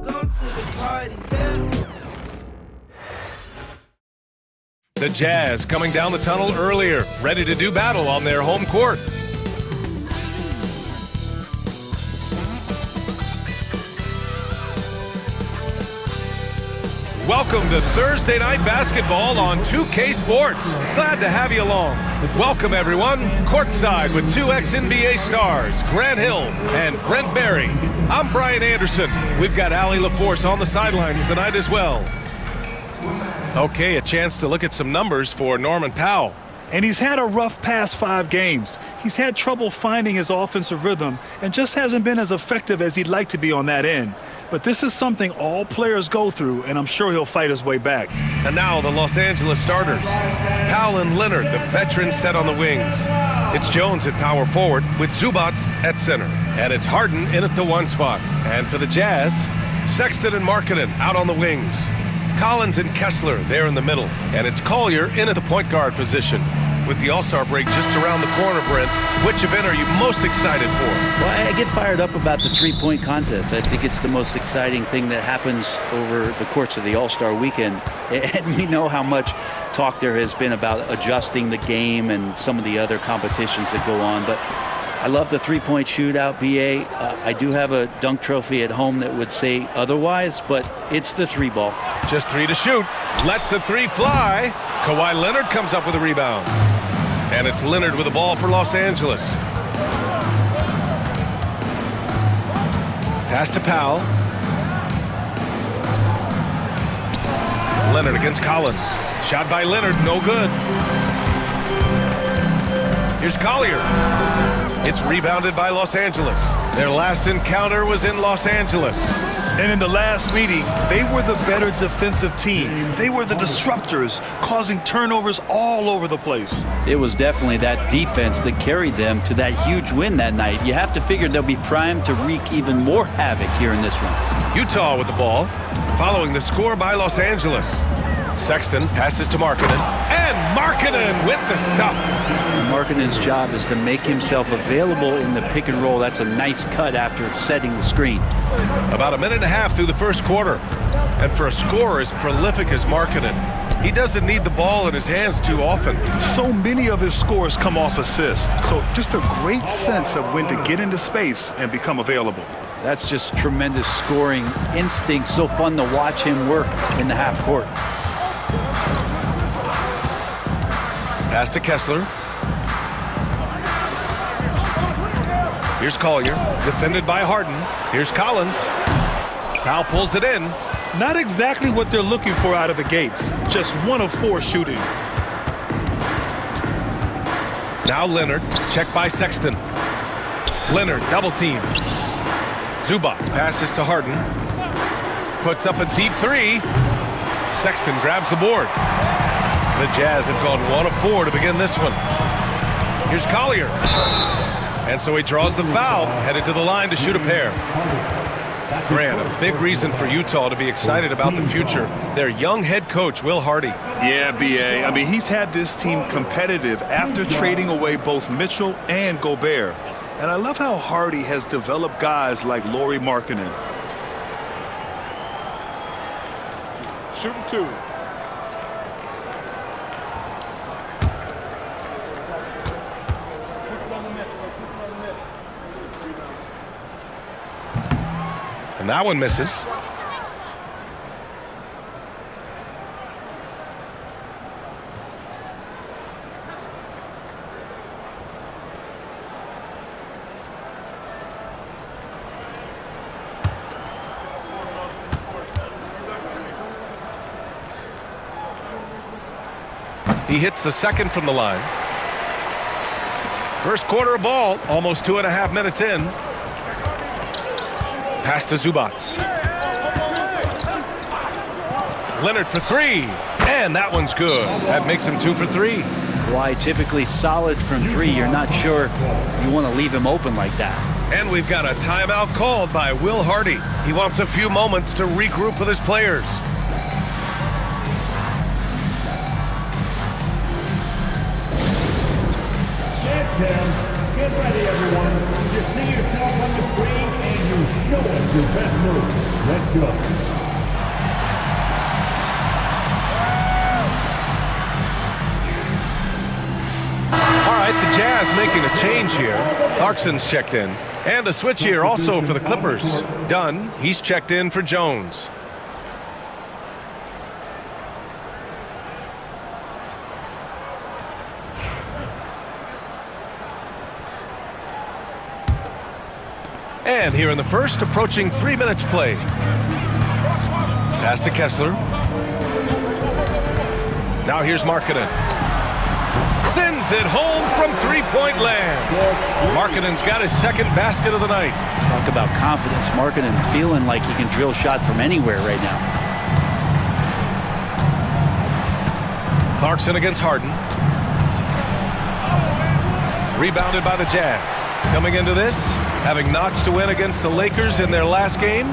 Welcome to the party, yeah. The Jazz coming down the tunnel earlier, ready to do battle on their home court. Welcome to Thursday Night Basketball on 2K Sports. Glad to have you along. Welcome, everyone. Courtside with two ex-NBA stars, Grant Hill and Brent Barry. I'm Brian Anderson. We've got Allie LaForce on the sidelines tonight as well. Okay, a chance to look at some numbers for Norman Powell. And he's had a rough past 5 games. He's had trouble finding his offensive rhythm and just hasn't been as effective as he'd like to be on that end. But this is something all players go through, and I'm sure he'll fight his way back. And now the Los Angeles starters. Powell and Leonard, the veterans, set on the wings. It's Jones at power forward with Zubac at center. And it's Harden in at the 1 spot. And for the Jazz, Sexton and Markkanen out on the wings. Collins and Kessler there in the middle. And it's Collier in at the point guard position. With the All-Star break just around the corner, Brent, which event are you most excited for? Well, I get fired up about the three-point contest. I think it's the most exciting thing that happens over the course of the All-Star weekend. And we know how much talk there has been about adjusting the game and some of the other competitions that go on. But I love the three-point shootout, BA. I do have a dunk trophy at home that would say otherwise, but it's the 3 ball. Just 3 to shoot. Lets the 3 fly. Kawhi Leonard comes up with a rebound. And it's Leonard with the ball for Los Angeles. Pass to Powell. Leonard against Collins. Shot by Leonard, no good. Here's Collier. It's rebounded by Los Angeles. Their last encounter was in Los Angeles. And in the last meeting, they were the better defensive team. They were the disruptors, causing turnovers all over the place. It was definitely that defense that carried them to that huge win that night. You have to figure they'll be primed to wreak even more havoc here in this one. Utah with the ball, following the score by Los Angeles. Sexton passes to Markkanen, and Markkanen with the stuff. Markkanen's job is to make himself available in the pick and roll. That's a nice cut after setting the screen. About a minute and a half through the first quarter. And for a scorer as prolific as Markkanen, he doesn't need the ball in his hands too often. So many of his scores come off assists. So just a great sense of when to get into space and become available. That's just tremendous scoring instinct. So fun to watch him work in the half court. Pass to Kessler. Here's Collier, defended by Harden. Here's Collins. Powell pulls it in. Not exactly what they're looking for out of the gates. Just 1 of 4 shooting. Now Leonard, checked by Sexton. Leonard, double team. Zubac passes to Harden. Puts up a deep 3. Sexton grabs the board. The Jazz have gone 1 of 4 to begin this one. Here's Collier. And so he draws the foul, headed to the line to shoot a pair. Grant, a big reason for Utah to be excited about the future. Their young head coach, Will Hardy. Yeah, BA. I mean, he's had this team competitive after trading away both Mitchell and Gobert. And I love how Hardy has developed guys like Lauri Markkanen. Shooting 2. And that one misses. He hits the second from the line. First quarter of ball, almost 2.5 minutes in. Pass to Zubac. Leonard for 3, and that one's good. That makes him 2 for 3. Kawhi typically solid from 3. You're not sure you want to leave him open like that. And we've got a timeout called by Will Hardy. He wants a few moments to regroup with his players. Get ready, everyone. You see yourself on the screen and Show us your best move. Let's go. All right, the Jazz making a change here. Clarkson's checked in. And a switch here also for the Clippers. Dunn, he's checked in for Jones. And here in the first, approaching 3 minutes play. Pass to Kessler. Now here's Markkanen. Sends it home from three-point land. Markkanen's got his second basket of the night. Talk about confidence. Markkanen feeling like he can drill shots from anywhere right now. Clarkson against Harden. Rebounded by the Jazz. Coming into this, having notched to win against the Lakers in their last game.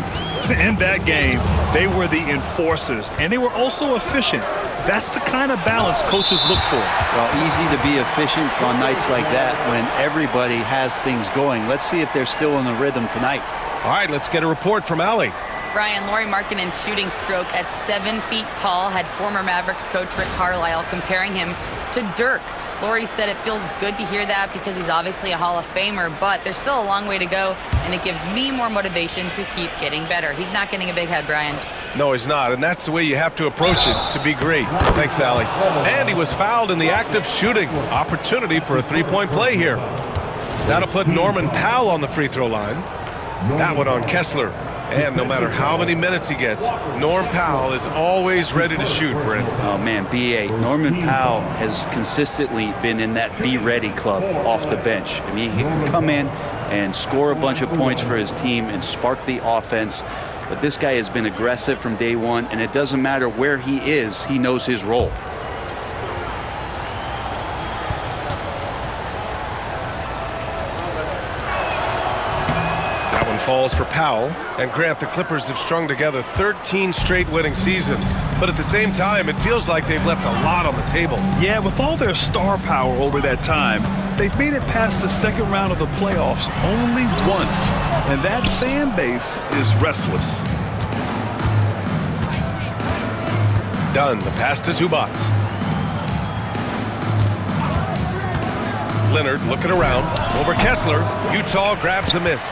In that game, they were the enforcers, and they were also efficient. That's the kind of balance coaches look for. Well, easy to be efficient on nights like that when everybody has things going. Let's see if they're still in the rhythm tonight. All right, let's get a report from Allie. Brian, Lauri Markkanen's shooting stroke at 7 feet tall had former Mavericks coach Rick Carlisle comparing him to Dirk. Lauri said it feels good to hear that because he's obviously a Hall of Famer, but there's still a long way to go, and it gives me more motivation to keep getting better. He's not getting a big head, Brian. No, he's not, and that's the way you have to approach it to be great. Thanks, Allie. And he was fouled in the act of shooting. Opportunity for a three-point play here. That'll put Norman Powell on the free throw line. That one on Kessler. And no matter how many minutes he gets, Norm Powell is always ready to shoot, Brent. Oh, man, B.A. Norman Powell has consistently been in that Be Ready club off the bench. I mean, he can come in and score a bunch of points for his team and spark the offense. But this guy has been aggressive from day one, and it doesn't matter where he is, he knows his role. Falls for Powell. And Grant, the Clippers have strung together 13 straight winning seasons. But at the same time, it feels like they've left a lot on the table. Yeah, with all their star power over that time, they've made it past the second round of the playoffs only once. And that fan base is restless. Dunn, the pass to Zubac. Leonard looking around. Over Kessler. Utah grabs the miss.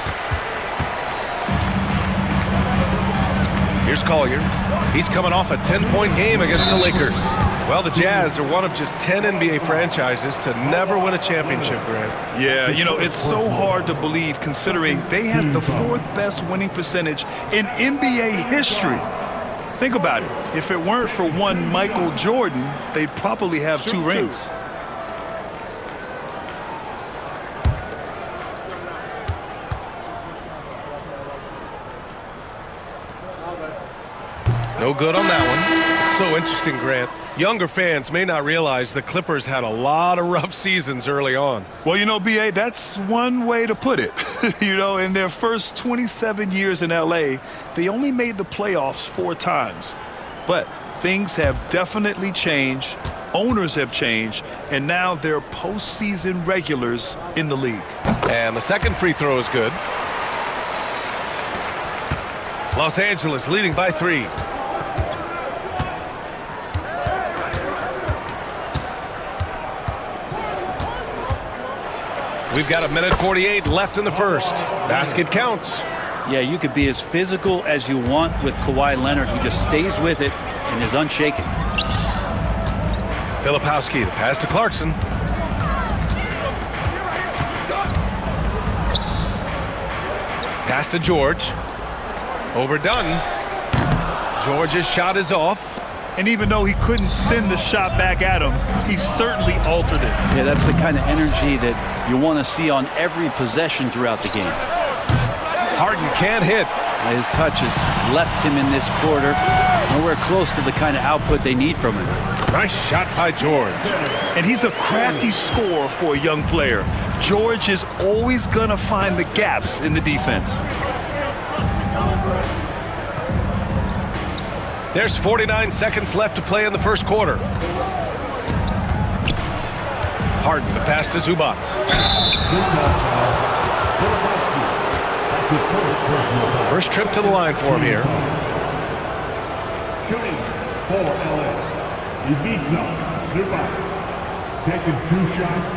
Here's Collier. He's coming off a 10-point game against the Lakers. Well, the Jazz are one of just 10 NBA franchises to never win a championship, Grant. Yeah, you know, it's so hard to believe considering they had the 4th best winning percentage in NBA history. Think about it. If it weren't for one Michael Jordan, they'd probably have 2 rings. No good on that one. It's so interesting, Grant. Younger fans may not realize the Clippers had a lot of rough seasons early on. Well, you know, B.A., that's one way to put it. You know, in their first 27 years in L.A., they only made the playoffs 4 times. But things have definitely changed. Owners have changed. And now they're postseason regulars in the league. And the second free throw is good. Los Angeles leading by 3. We've got 1:48 left in the first. Basket counts. Yeah, you could be as physical as you want with Kawhi Leonard. He just stays with it and is unshaken. Filipowski, the pass to Clarkson. Pass to George. Overdone. George's shot is off. And even though he couldn't send the shot back at him, he certainly altered it. Yeah, that's the kind of energy that you want to see on every possession throughout the game. Harden can't hit. His touch has left him in this quarter. Nowhere close to the kind of output they need from him. Nice shot by George. And he's a crafty scorer for a young player. George is always going to find the gaps in the defense. There's 49 seconds left to play in the first quarter. Harden, the pass to Zubac. his first personal foul. First trip to the line for him here. Shooting for LA. Ivica Zubac. Taking 2 shots.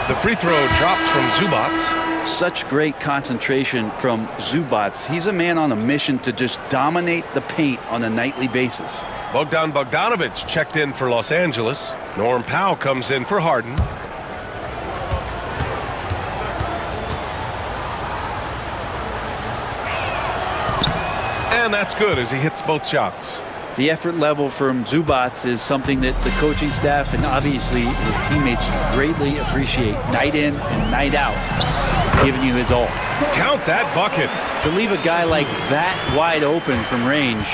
The free throw drops from Zubac. Such great concentration from Zubac. He's a man on a mission to just dominate the paint on a nightly basis. Bogdan Bogdanovic checked in for Los Angeles. Norm Powell comes in for Harden. And that's good as he hits both shots. The effort level from Zubac is something that the coaching staff and obviously his teammates greatly appreciate. Night in and night out, he's giving you his all. Count that bucket. To leave a guy like that wide open from range,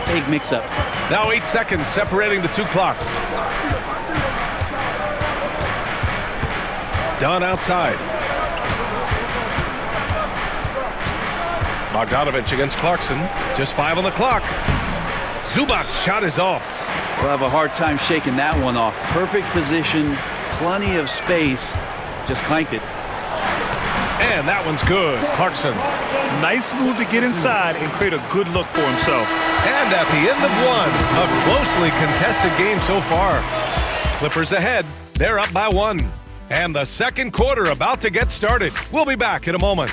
big mix-up. Now 8 seconds separating the 2 clocks. Dunn outside. Bogdanovic against Clarkson. Just 5 on the clock. Zubac's shot is off. We'll have a hard time shaking that one off. Perfect position, plenty of space. Just clanked it. And that one's good. Clarkson. Nice move to get inside and create a good look for himself. And at the end of 1, a closely contested game so far. Clippers ahead. They're up by 1. And the second quarter about to get started. We'll be back in a moment.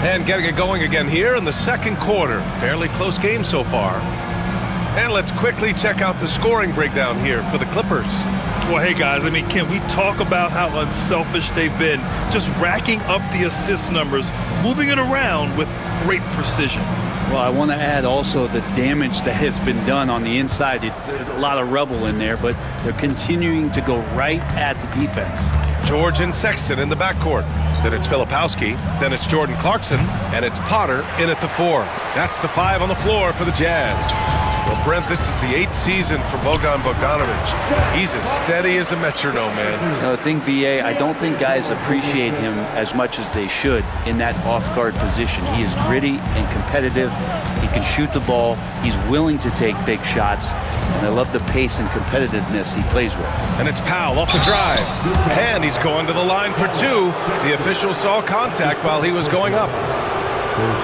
And getting it going again here in the second quarter. Fairly close game so far. And let's quickly check out the scoring breakdown here for the Clippers. Well, hey, guys, I mean, can we talk about how unselfish they've been? Just racking up the assist numbers, moving it around with great precision. Well, I want to add also the damage that has been done on the inside. It's a lot of rubble in there, but they're continuing to go right at the defense. George and Sexton in the backcourt. Then it's Filipowski. Then it's Jordan Clarkson. And it's Potter in at the 4. That's the 5 on the floor for the Jazz. Well, Brent, this is the 8th season for Bogdan Bogdanovic. He's as steady as a metronome, man. The thing, BA, I don't think guys appreciate him as much as they should in that off-guard position. He is gritty and competitive. He can shoot the ball. He's willing to take big shots. And I love the pace and competitiveness he plays with. And it's Powell off the drive. And he's going to the line for 2. The official saw contact while he was going up.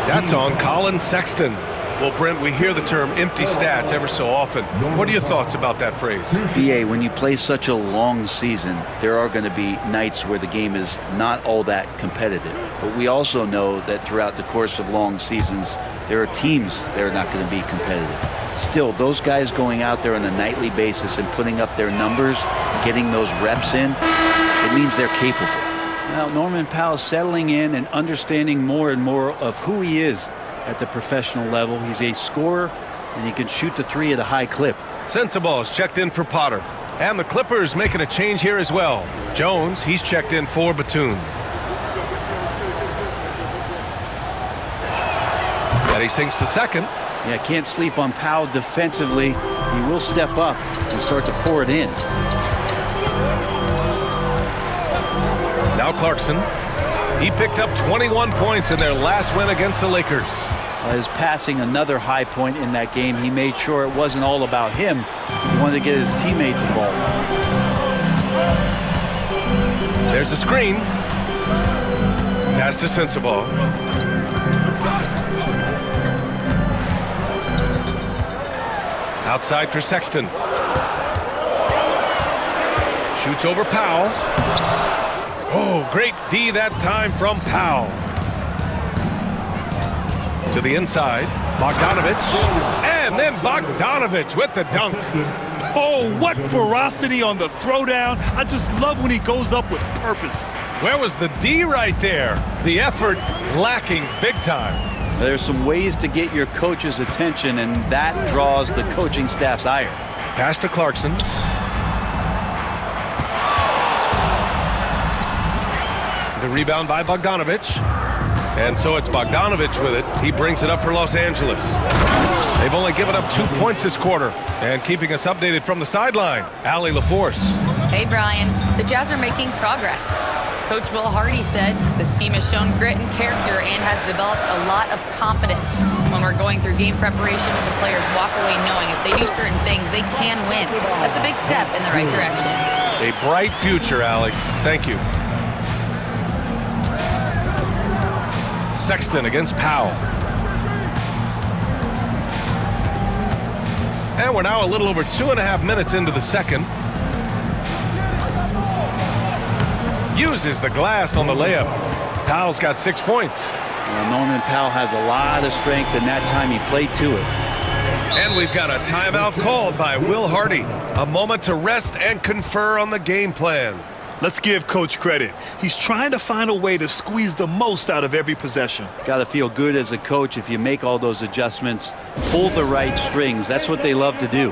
That's on Colin Sexton. Well, Brent, we hear the term empty stats ever so often. What are your thoughts about that phrase? BA, when you play such a long season, there are going to be nights where the game is not all that competitive. But we also know that throughout the course of long seasons, there are teams that are not going to be competitive. Still, those guys going out there on a nightly basis and putting up their numbers, getting those reps in, it means they're capable. Now, Norman Powell settling in and understanding more and more of who he is at the professional level. He's a scorer, and he can shoot the 3 at a high clip. Sensabaugh is checked in for Potter. And the Clippers making a change here as well. Jones, he's checked in for Batum. And he sinks the second. Yeah, can't sleep on Powell defensively. He will step up and start to pour it in. Now Clarkson. He picked up 21 points in their last win against the Lakers. His passing, another high point in that game. He made sure it wasn't all about him. He wanted to get his teammates involved. There's a screen. Pass to Sensabaugh. Outside for Sexton. Shoots over Powell. Oh, great D that time from Powell. To the inside, Bogdanovic. And then Bogdanovic with the dunk. Oh, what ferocity on the throwdown. I just love when he goes up with purpose. Where was the D right there? The effort lacking big time. There's some ways to get your coach's attention, and that draws the coaching staff's ire. Pass to Clarkson. The rebound by Bogdanovic. And so it's Bogdanovic with it. He brings it up for Los Angeles. They've only given up 2 points this quarter. And keeping us updated from the sideline, Allie LaForce. Hey, Brian. The Jazz are making progress. Coach Will Hardy said this team has shown grit and character and has developed a lot of confidence. When we're going through game preparation, the players walk away knowing if they do certain things, they can win. That's a big step in the right direction. A bright future, Allie. Thank you. Sexton against Powell. And we're now a little over 2.5 minutes into the second. Uses the glass on the layup. Powell's got 6 points. Well, Norman Powell has a lot of strength, and that time he played to it. And we've got a timeout called by Will Hardy. A moment to rest and confer on the game plan. Let's give Coach credit. He's trying to find a way to squeeze the most out of every possession. Got to feel good as a coach if you make all those adjustments, pull the right strings. That's what they love to do.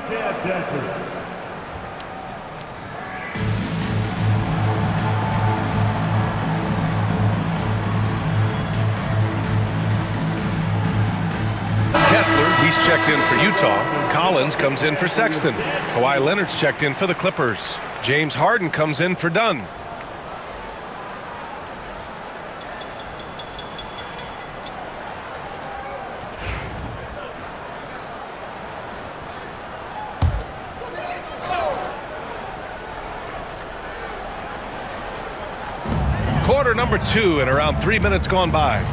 He's checked in for Utah. Collins comes in for Sexton. Kawhi Leonard's checked in for the Clippers. James Harden comes in for Dunn. Quarter number 2 and around 3 minutes gone by.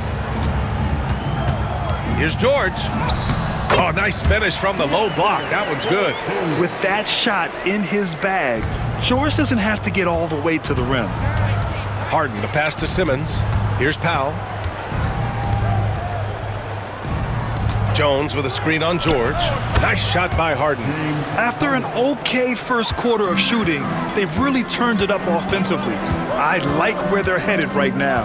Here's George. Oh, nice finish from the low block. That one's good. With that shot in his bag, George doesn't have to get all the way to the rim. Harden, the pass to Simmons. Here's Powell. Jones with a screen on George. Nice shot by Harden. After an okay first quarter of shooting, they've really turned it up offensively. I like where they're headed right now.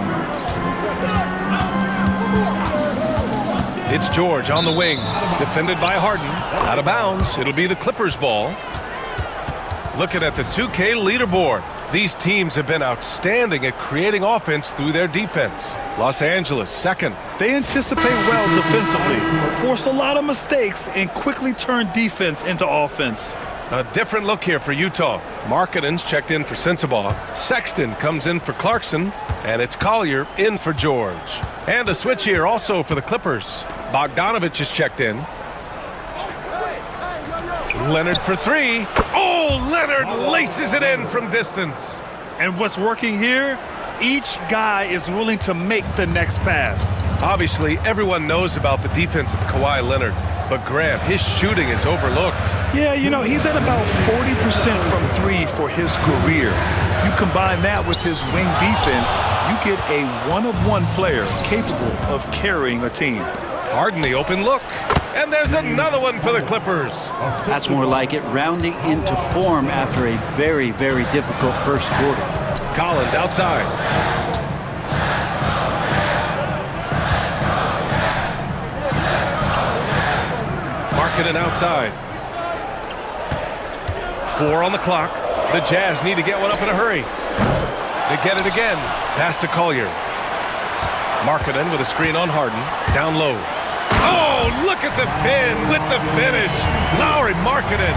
It's George on the wing, defended by Harden. Out of bounds, it'll be the Clippers' ball. Looking at the 2K leaderboard, these teams have been outstanding at creating offense through their defense. Los Angeles, second. They anticipate well defensively, force a lot of mistakes, and quickly turn defense into offense. A different look here for Utah. Markkanen's checked in for Sensabaugh. Sexton comes in for Clarkson, and it's Collier in for George. And a switch here also for the Clippers. Bogdanovich is checked in. Leonard for 3. Oh, Leonard laces it in from distance. And what's working here? Each guy is willing to make the next pass. Obviously, everyone knows about the defense of Kawhi Leonard, but Grant, his shooting is overlooked. Yeah, you know, he's at about 40% from 3 for his career. You combine that with his wing defense, you get a one-of-one player capable of carrying a team. Harden the open look. And there's another one for the Clippers. That's more like it, rounding into form after a very, very difficult first quarter. Collins outside. Markkanen outside. 4 on the clock. The Jazz need to get one up in a hurry. They get it again. Pass to Collier. Markkanen with a screen on Harden. Down low. Oh, look at the fin with the finish. Lauri Markkanen.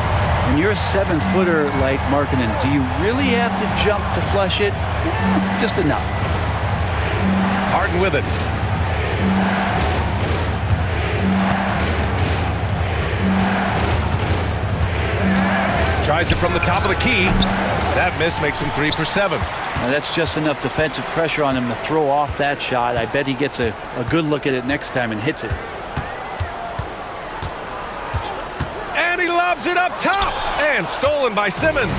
When you're a 7-footer like Markkanen, do you really have to jump to flush it? Just enough. Harden with it. Tries it from the top of the key. That miss makes him 3 for 7. Now that's just enough defensive pressure on him to throw off that shot. I bet he gets a good look at it next time and hits it. And he lobs it up top. And stolen by Simmons.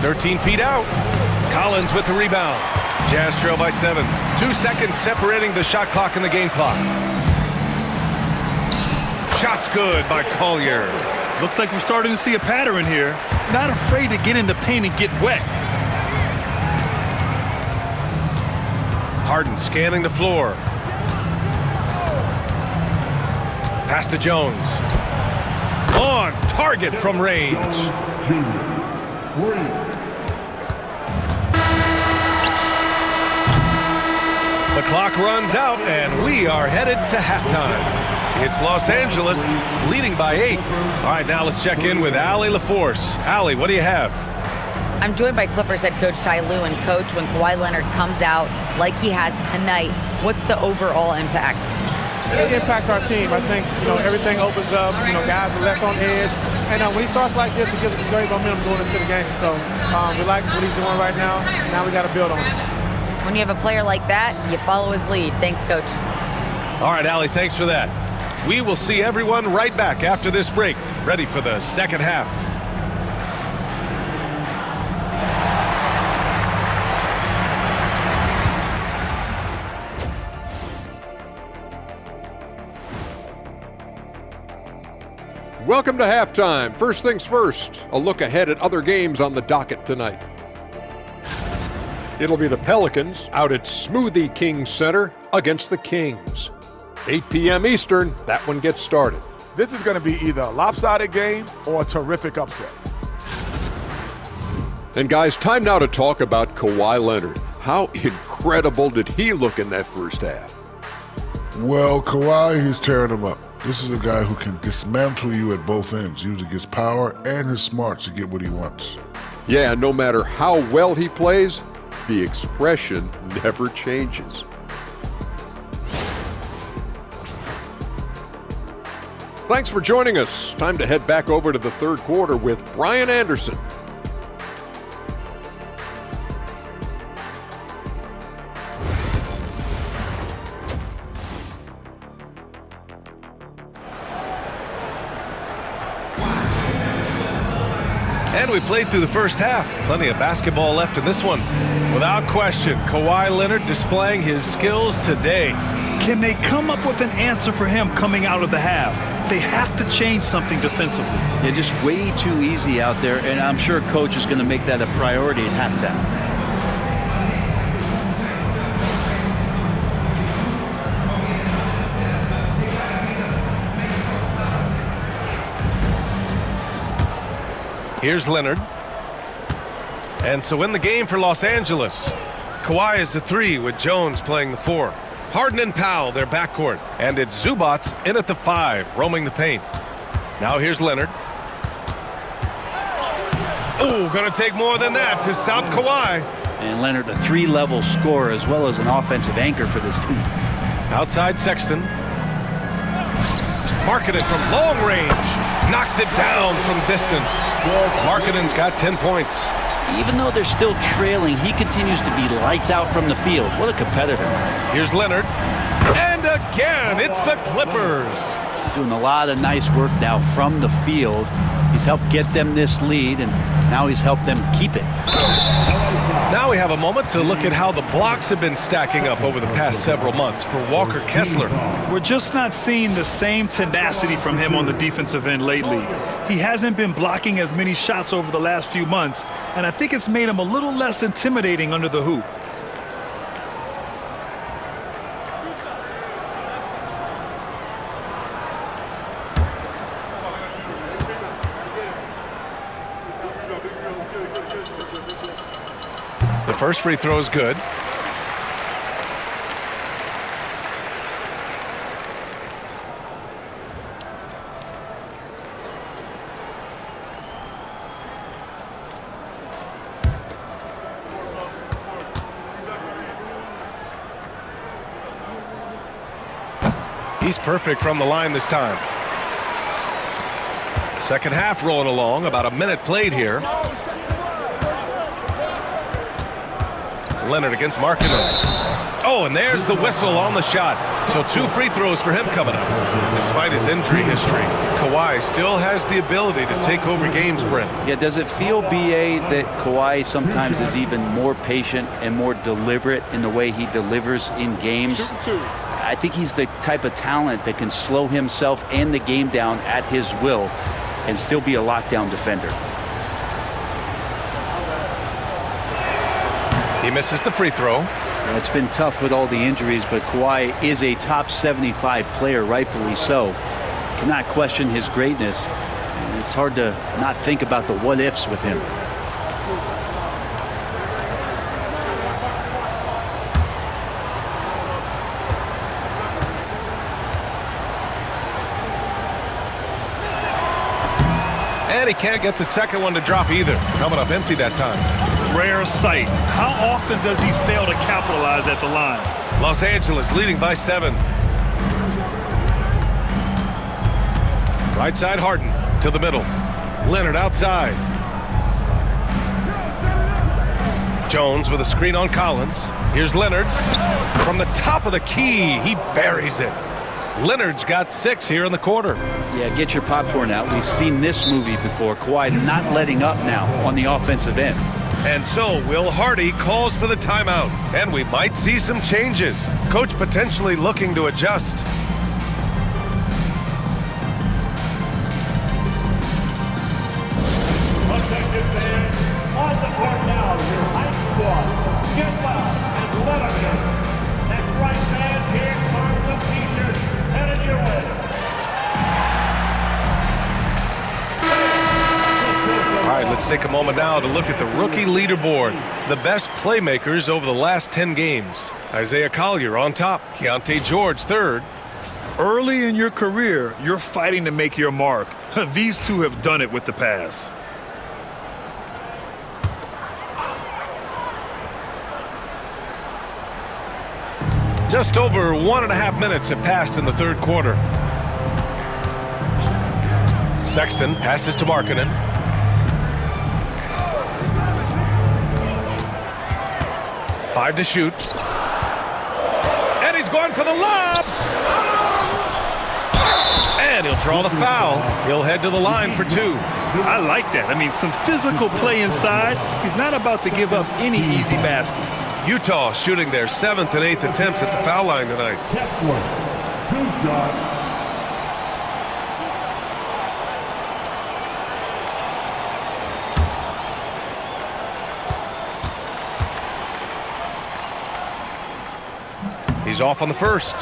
"13 feet out. Collins with the rebound. Jazz trail by 7. 2 seconds separating the shot clock and the game clock. Shot's good by Collier. Looks like we're starting to see a pattern here. Not afraid to get in the paint and get wet. Harden scanning the floor. Pass to Jones. On target from range. 2, 3. The The clock runs out, and we are headed to halftime. It's Los Angeles leading by 8. All right, now let's check in with Allie LaForce. Allie, what do you have? I'm joined by Clippers head coach Ty Lue. And coach, when Kawhi Leonard comes out like he has tonight, what's the overall impact? It impacts our team. I think, everything opens up. Guys are less on edge. And when he starts like this, it gives us great momentum going into the game. So we like what he's doing right now. Now we got to build on it. When you have a player like that, you follow his lead. Thanks, coach. All right, Allie, thanks for that. We will see everyone right back after this break, ready for the second half. Welcome to halftime. First things first, a look ahead at other games on the docket tonight. It'll be the Pelicans out at Smoothie King Center against the Kings. 8 p.m. Eastern, that one gets started. This is going to be either a lopsided game or a terrific upset. And guys, time now to talk about Kawhi Leonard. How incredible did he look in that first half? Well, Kawhi, he's tearing them up. This is a guy who can dismantle you at both ends, using his power and his smarts to get what he wants. Yeah, no matter how well he plays, the expression never changes. Thanks for joining us. Time to head back over to the third quarter with Brian Anderson. And we played through the first half. Plenty of basketball left in this one. Without question, Kawhi Leonard displaying his skills today. Can they come up with an answer for him coming out of the half? They have to change something defensively. Yeah, just way too easy out there, and I'm sure coach is going to make that a priority at halftime. Here's Leonard. And so in the game for Los Angeles, Kawhi is the 3 with Jones playing the 4. Harden and Powell, their backcourt. And it's Zubats in at the 5, roaming the paint. Now here's Leonard. Oh, gonna take more than that to stop Kawhi. And Leonard, a 3-level scorer as well as an offensive anchor for this team. Outside Sexton. Markkanen from long range. Knocks it down from distance. Markkanen's got 10 points. Even though they're still trailing, he continues to be lights out from the field. What a competitor. Here's Leonard. And again, it's the Clippers. Doing a lot of nice work now from the field. He's helped get them this lead, and now he's helped them keep it. Now we have a moment to look at how the blocks have been stacking up over the past several months for Walker Kessler. We're just not seeing the same tenacity from him on the defensive end lately. He hasn't been blocking as many shots over the last few months, and I think it's made him a little less intimidating under the hoop. The first free throw is good. He's perfect from the line this time. Second half rolling along, about a minute played here. Leonard against Markkanen. Oh, and there's the whistle on the shot. So 2 free throws for him coming up. Despite his injury history, Kawhi still has the ability to take over games, Brent. Yeah, does it feel, B.A., that Kawhi sometimes is even more patient and more deliberate in the way he delivers in games? I think he's the type of talent that can slow himself and the game down at his will and still be a lockdown defender. He misses the free throw. It's been tough with all the injuries, but Kawhi is a top 75 player, rightfully so. Cannot question his greatness. It's hard to not think about the what-ifs with him. And he can't get the second one to drop either. Coming up empty that time. Rare sight. How often does he fail to capitalize at the line? Los Angeles leading by 7. Right side Harden to the middle. Leonard outside. Jones with a screen on Collins. Here's Leonard. From the top of the key, he buries it. Leonard's got 6 here in the quarter. Yeah, get your popcorn out. We've seen this movie before. Kawhi not letting up now on the offensive end. And so Will Hardy calls for the timeout. And we might see some changes. Coach potentially looking to adjust. Attention fans, on the court now, your high squad. Get loud and let us hear. That's right, fans. Here comes the t-shirt headed your way. All right, let's take a moment now to look at the rookie leaderboard. The best playmakers over the last 10 games. Isaiah Collier on top. Keontae George third. Early in your career, you're fighting to make your mark. These two have done it with the pass. Just over 1.5 minutes have passed in the third quarter. Sexton passes to Markkanen. Five to shoot. And he's going for the lob. And he'll draw the foul. He'll head to the line for 2. I like that. I mean, some physical play inside. He's not about to give up any easy baskets. Utah shooting their 7th and 8th attempts at the foul line tonight. Kessler, 2 shots. He's off on the first.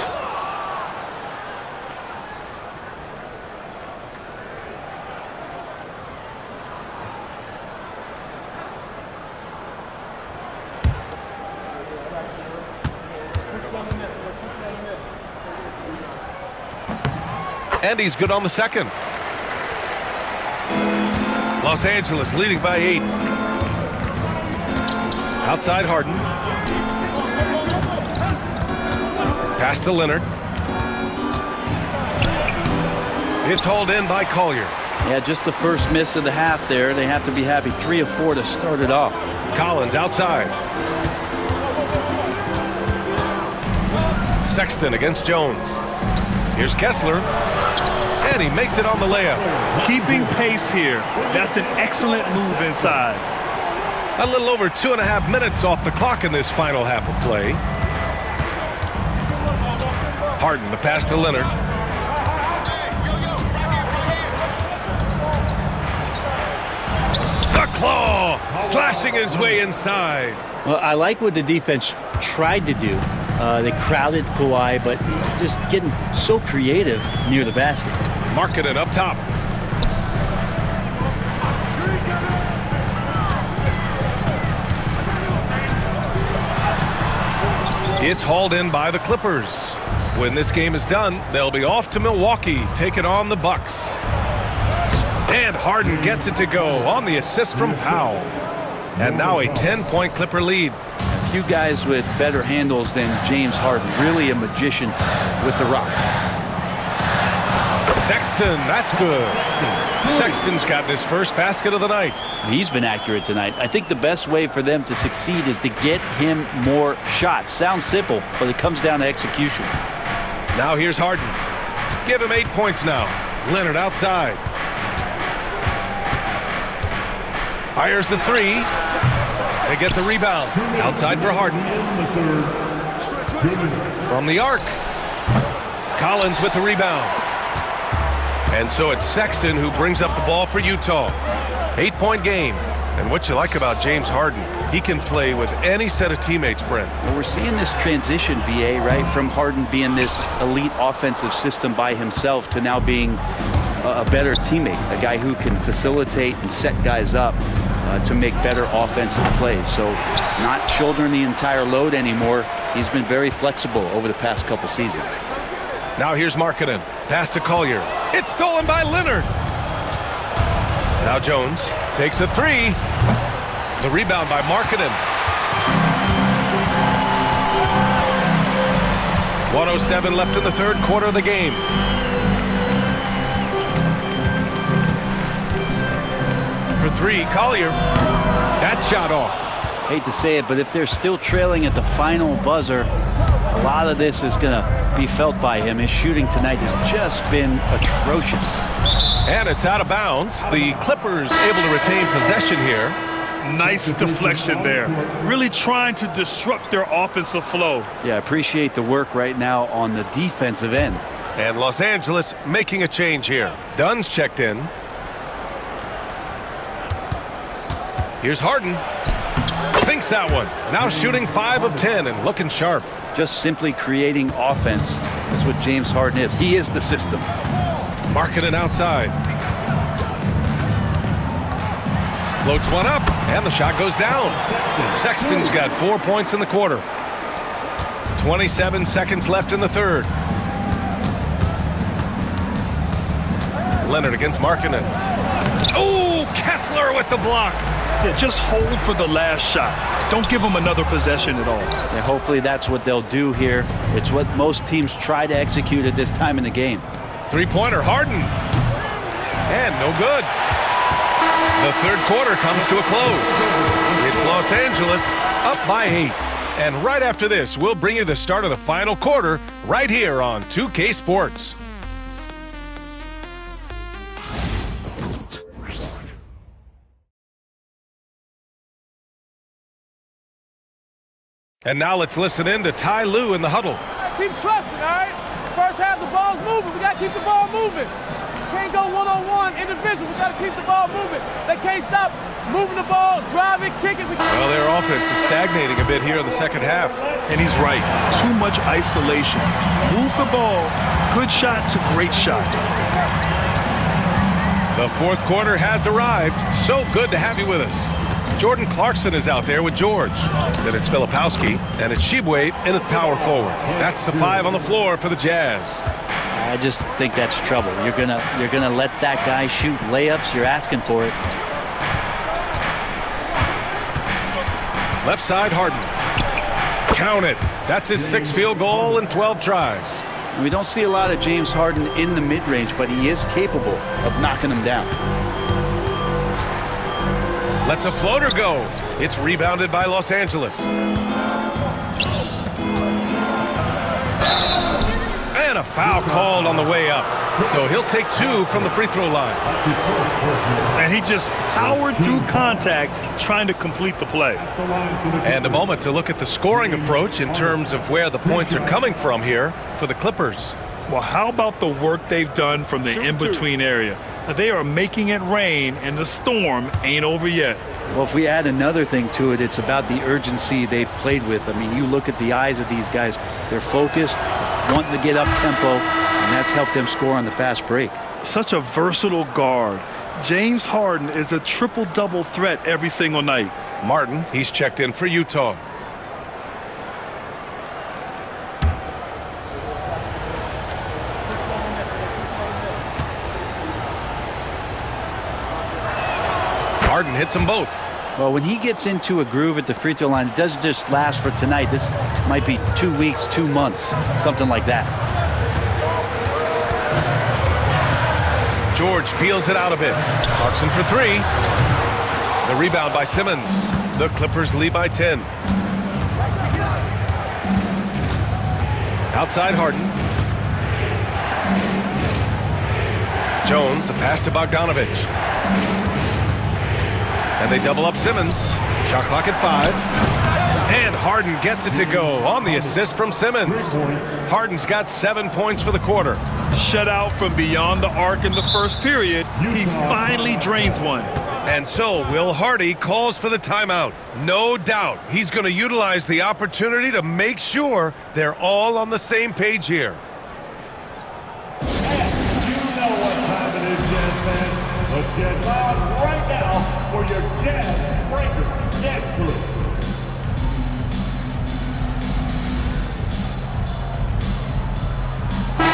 And he's good on the second. Los Angeles leading by 8. Outside Harden. Pass to Leonard. It's hauled in by Collier. Yeah, just the first miss of the half there. They have to be happy. 3 of 4 to start it off. Collins outside. Sexton against Jones. Here's Kessler. And he makes it on the layup. Keeping pace here. That's an excellent move inside. A little over 2.5 minutes off the clock in this final half of play. Harden, the pass to Leonard. The claw, slashing his way inside. Well, I like what the defense tried to do. They crowded Kawhi, but he's just getting so creative near the basket. Markkanen up top. It's hauled in by the Clippers. When this game is done, they'll be off to Milwaukee, taking on the Bucks. And Harden gets it to go on the assist from Powell. And now a 10-point Clipper lead. A few guys with better handles than James Harden. Really a magician with the rock. Sexton, that's good. Sexton's gotten his first basket of the night. He's been accurate tonight. I think the best way for them to succeed is to get him more shots. Sounds simple, but it comes down to execution. Now here's Harden. Give him 8 points now. Leonard outside. Fires the 3. They get the rebound. Outside for Harden. From the arc. Collins with the rebound. And so it's Sexton who brings up the ball for Utah. 8-point game. And what you like about James Harden, he can play with any set of teammates, Brent. Well, we're seeing this transition, BA, right, from Harden being this elite offensive system by himself to now being a better teammate, a guy who can facilitate and set guys up to make better offensive plays. So not shouldering the entire load anymore. He's been very flexible over the past couple seasons. Now here's Markkanen. Pass to Collier. It's stolen by Leonard. Now Jones takes a three. The rebound by Markkanen. 1:07 left in the third quarter of the game. For three, Collier. That shot off. Hate to say it, but if they're still trailing at the final buzzer, a lot of this is going to be felt by him. His shooting tonight has just been atrocious. And it's out of bounds. The Clippers able to retain possession here. Nice deflection there. Really trying to disrupt their offensive flow. Yeah, appreciate the work right now on the defensive end. And Los Angeles making a change here. Dunn's checked in. Here's Harden. Sinks that one. Now shooting 5 of 10 and looking sharp. Just simply creating offense is what James Harden is. He is the system. Markkanen outside. Floats one up, and the shot goes down. Sexton's got 4 points in the quarter. 27 seconds left in the third. Leonard against Markkanen. Oh, Kessler with the block. Yeah, just hold for the last shot. Don't give them another possession at all. Yeah, hopefully that's what they'll do here. It's what most teams try to execute at this time in the game. Three-pointer, Harden. And no good. The third quarter comes to a close. It's Los Angeles up by 8. And right after this, we'll bring you the start of the final quarter right here on 2K Sports. And now let's listen in to Ty Lue in the huddle. Keep trusting, all right? First half, the ball's moving. We got to keep the ball moving. Can't go one-on-one, individual. We got to keep the ball moving. They can't stop moving the ball, drive it, kick it. Well, their offense is stagnating a bit here in the second half. And he's right. Too much isolation. Move the ball. Good shot to great shot. The fourth quarter has arrived. So good to have you with us. Jordan Clarkson is out there with George. Then it's Filipowski, and it's Shibway in at power forward. That's the 5 on the floor for the Jazz. I just think that's trouble. You're gonna let that guy shoot layups. You're asking for it. Left side, Harden. Count it. That's his 6th field goal in 12 tries. And we don't see a lot of James Harden in the mid-range, but he is capable of knocking them down. Lets a floater go. It's rebounded by Los Angeles. And a foul called on the way up. So he'll take 2 from the free throw line. And he just powered through contact trying to complete the play. And a moment to look at the scoring approach in terms of where the points are coming from here for the Clippers. Well, how about the work they've done from the in-between area? They are making it rain, and the storm ain't over yet. Well, if we add another thing to it, it's about the urgency they've played with. I mean, you look at the eyes of these guys. They're focused, wanting to get up tempo, and that's helped them score on the fast break. Such a versatile guard. James Harden is a triple-double threat every single night. Martin, he's checked in for Utah. Harden hits them both. Well, when he gets into a groove at the free throw line, it doesn't just last for tonight. This might be 2 weeks, 2 months, something like that. George peels it out a bit. Clarkson for 3. The rebound by Simmons. The Clippers lead by 10. Outside Harden. Jones, the pass to Bogdanovich. And they double up Simmons. Shot clock at 5. And Harden gets it to go on the assist from Simmons. Harden's got 7 points for the quarter. Shut out from beyond the arc in the first period. He finally drains one. And so Will Hardy calls for the timeout. No doubt he's going to utilize the opportunity to make sure they're all on the same page here. You know what time it is, Jazz fans. Let's get loud right now for your Jazz Breaker. Next, please.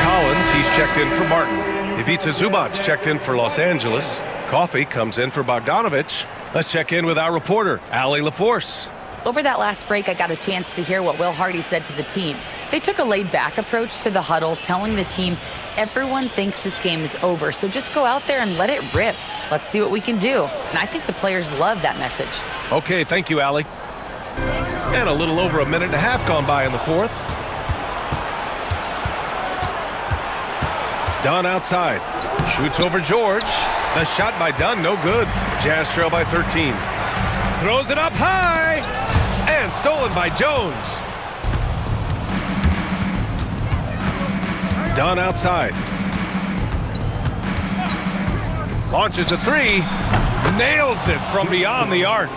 Collins, he's checked in for Martin. Ivica Zubac's checked in for Los Angeles. Coffey comes in for Bogdanovich. Let's check in with our reporter, Allie LaForce. Over that last break, I got a chance to hear what Will Hardy said to the team. They took a laid-back approach to the huddle, telling the team, everyone thinks this game is over, so just go out there and let it rip. Let's see what we can do. And I think the players love that message. Okay, thank you, Allie. And a little over a minute and a half gone by in the fourth. Dunn outside. Shoots over George. The shot by Dunn, no good. Jazz trail by 13. Throws it up high. And stolen by Jones. Dunn outside. Launches a three. Nails it from beyond the arc.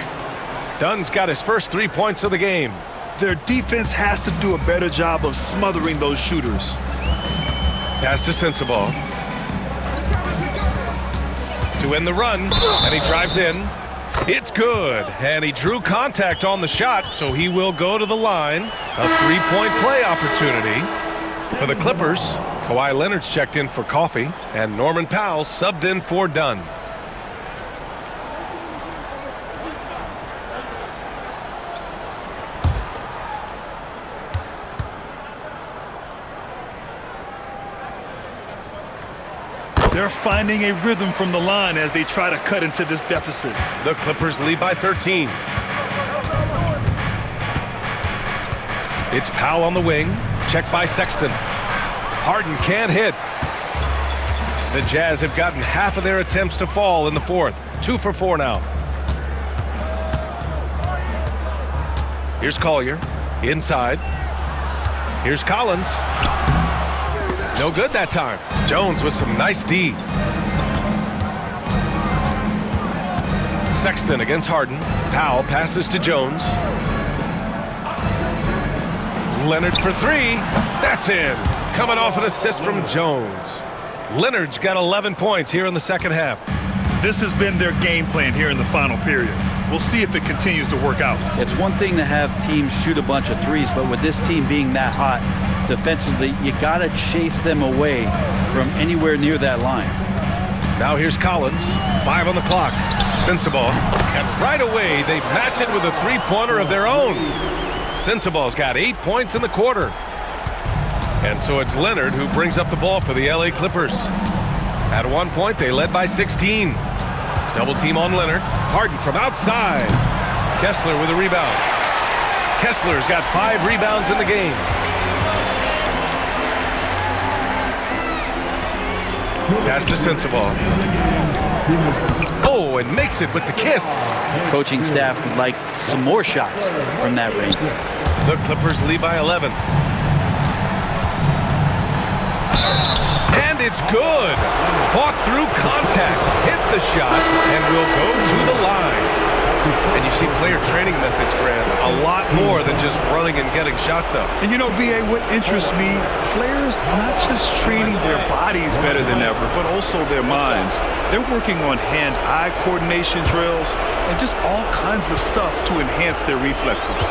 Dunn's got his first 3 points of the game. Their defense has to do a better job of smothering those shooters. Pass to Sensabaugh. To end the run, and he drives in. It's good, and he drew contact on the shot, so he will go to the line. A three-point play opportunity for the Clippers. Kawhi Leonard's checked in for Coffey, and Norman Powell subbed in for Dunn. They're finding a rhythm from the line as they try to cut into this deficit. The Clippers lead by 13. It's Powell on the wing. Checked by Sexton. Harden can't hit. The Jazz have gotten half of their attempts to fall in the fourth. 2 for 4 now. Here's Collier. Inside. Here's Collins. No good that time. Jones with some nice D. Sexton against Harden. Powell passes to Jones. Leonard for three. That's in. Coming off an assist from Jones. Leonard's got 11 points here in the second half. This has been their game plan here in the final period. We'll see if it continues to work out. It's one thing to have teams shoot a bunch of threes, but with this team being that hot defensively, you got to chase them away from anywhere near that line. Now here's Collins. 5 on the clock. Sensabaugh. And right away, they match it with a three-pointer of their own. Sensabaugh's got 8 points in the quarter. And so it's Leonard who brings up the ball for the LA Clippers. At one point, they led by 16. Double team on Leonard. Harden from outside. Kessler with a rebound. Kessler's got 5 rebounds in the game. Pass to Sensabaugh. Oh, and makes it with the kiss. Coaching staff would like some more shots from that range. The Clippers lead by 11. And it's good. Fought through contact, hit the shot, and will go to the line. And you see player training methods, Grant, a lot more than just running and getting shots up. And you know, B.A., what interests me, players not just training their bodies better than ever, but also their minds. They're working on hand-eye coordination drills and just all kinds of stuff to enhance their reflexes.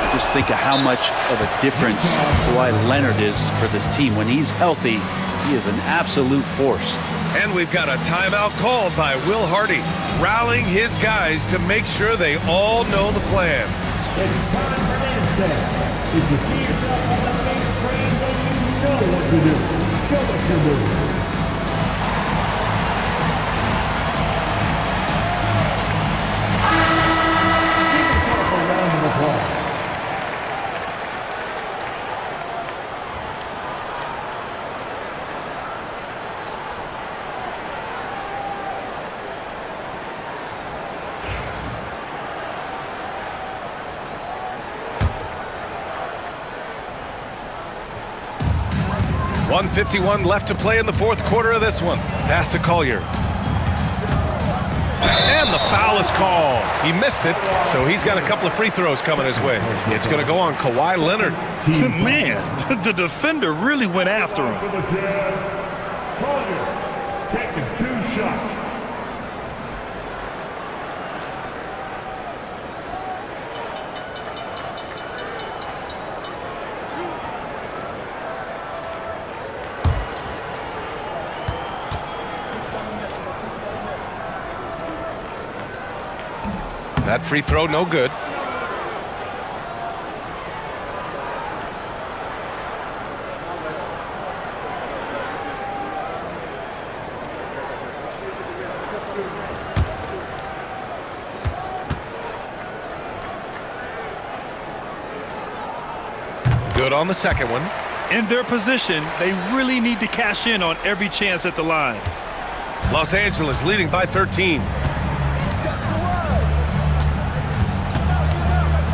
Just think of how much of a difference Kawhi Leonard is for this team. When he's healthy, he is an absolute force. And we've got a timeout called by Will Hardy, rallying his guys to make sure they all know the plan. It's time for dance day. If you see yourself on the big screen, then you know what to do. Show us your move. Give yourself a round of applause. .151 left to play in the fourth quarter of this one. Pass to Collier. And the foul is called. He missed it, so he's got a couple of free throws coming his way. It's going to go on Kawhi Leonard. Man, the defender really went after him. For the Jazz, Collier taking 2 shots. That free throw, no good. Good on the second one. In their position, they really need to cash in on every chance at the line. Los Angeles leading by 13.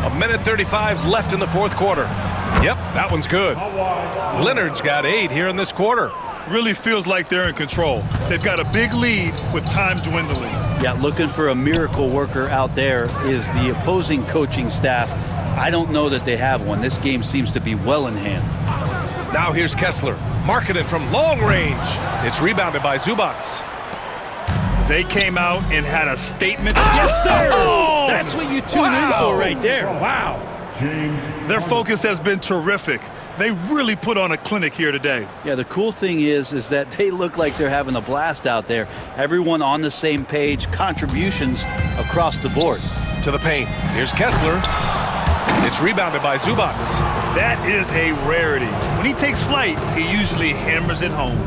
A minute 35 left in the fourth quarter. Yep, that one's good. Leonard's got 8 here in this quarter. Really feels like they're in control. They've got a big lead with time dwindling. Yeah, looking for a miracle worker out there is the opposing coaching staff. I don't know that they have one. This game seems to be well in hand. Now here's Kessler. Marking it from long range. It's rebounded by Zubats. They came out and had a statement. Yes, sir! That's what you tune in for right there. Wow. Their focus has been terrific. They really put on a clinic here today. Yeah, the cool thing is that they look like they're having a blast out there. Everyone on the same page, contributions across the board. To the paint. Here's Kessler. It's rebounded by Zubats. That is a rarity. When he takes flight, he usually hammers it home.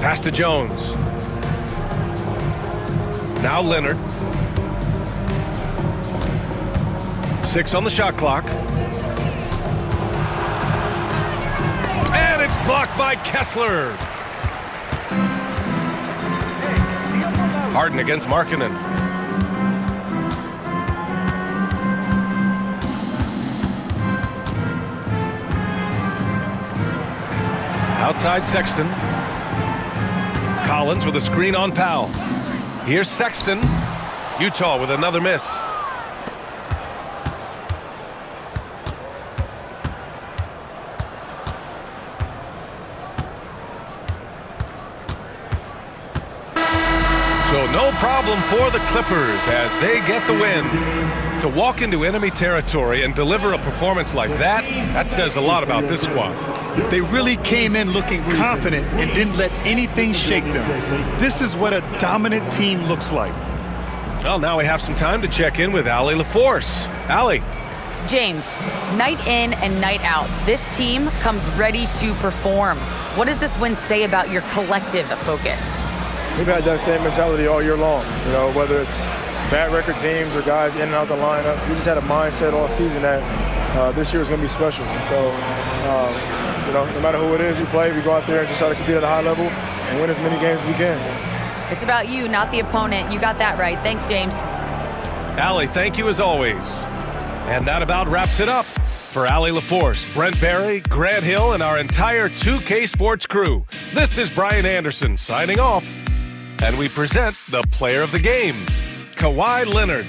Pass to Jones. Now Leonard. 6 on the shot clock. And it's blocked by Kessler. Harden against Markkanen. Outside Sexton. Collins with a screen on Powell. Here's Sexton. Utah with another miss. So no problem for the Clippers as they get the win. To walk into enemy territory and deliver a performance like that, that says a lot about this squad. They really came in looking confident and didn't let anything shake them. This is what a dominant team looks like. Well, now we have some time to check in with Allie LaForce. Allie. James, night in and night out, this team comes ready to perform. What does this win say about your collective focus? We've had that same mentality all year long, you know, whether it's bad record teams or guys in and out the lineups. We just had a mindset all season that this year is going to be special. And so, you know, no matter who it is we play, we go out there and just try to compete at a high level and win as many games as we can. It's about you, not the opponent. You got that right. Thanks, James. Allie, thank you as always. And that about wraps it up. For Allie LaForce, Brent Barry, Grant Hill, and our entire 2K Sports crew, this is Brian Anderson signing off. And we present the player of the game, Kawhi Leonard.